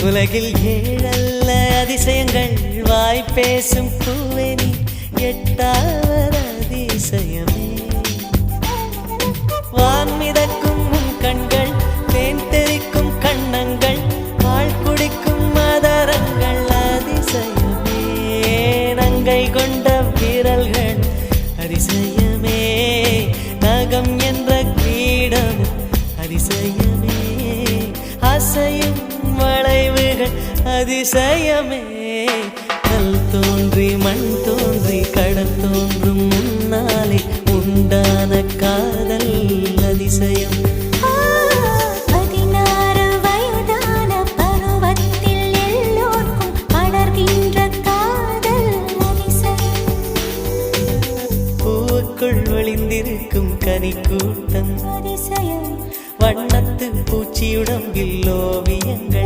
உலகில் ஏழல்ல அதிசயங்கள் வாய் பேசும் பூவெனி எட்டாவது அதிசயமே. வான் மிதக்கும் உன் கண்கள், தேன் தெறிக்கும் கண்ணங்கள், பால் குடிக்கும் மதரங்கள் அதிசயமே. நங்கை கொண்ட விரல்கள் அதிசயமே. நகம் என்ற கிரீடம் அதிசயமே. அசையும் வளைவுகள் அதிசயமே. கல் தோன்றி மண் தோன்றி கடல் தோன்றும் முன்னாலே உண்டான காதல் அதிசயம். 16 வயதான பருவத்தில் எல்லோருக்கும் படர்கின்ற காதல் அதிசயம். பூவுக்குள் ஒளிந்திருக்கும் கனிக்கூட்டம் அதிசயம். வண்ணத்து பூச்சியுடம்பில் ஓவியங்கள்